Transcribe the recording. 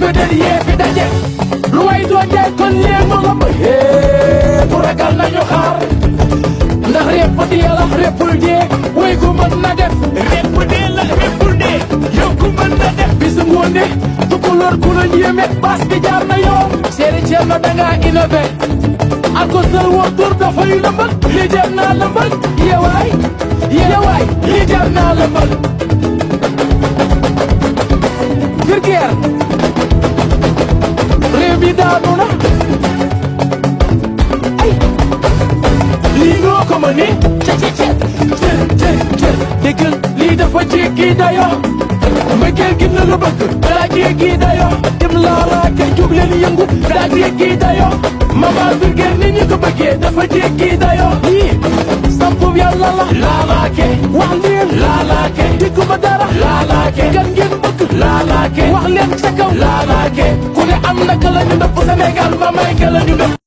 vedette yee fi daje lu way doon jaay kon leen ma lamb ku ragal nañu xaar ndax répp di yàlla réppul dee way ku mën na def répp dee la réppul dee yow ku mën na def bisu ngoone tukulóor ku la yéeme baas bi jaar na yoon seeri ceeb na danga innové ak ko sal woo tur dafay lëmbal li jar naa lëmbal yewaay li jar naa lëmbal Virguer réew mi daanu na ay lii ngoo ko ma ni cër déggal lii dafa jéggi dayo mbëggeel gi na la bëgg daa jéggi dayo dem laalaake jóg leen yëngu daa jéggi dayo mama Virguer ni ñu ko bëggee dafa jéggi dayo lii sampub yàlla la laalaake wax leen laalaake digguma dara laalaake gan ngeen bëgg laalaake wax leen ca kaw laalaake ku ne am naka la ñu dëpp Sénégal ma may ka la ñu dëpp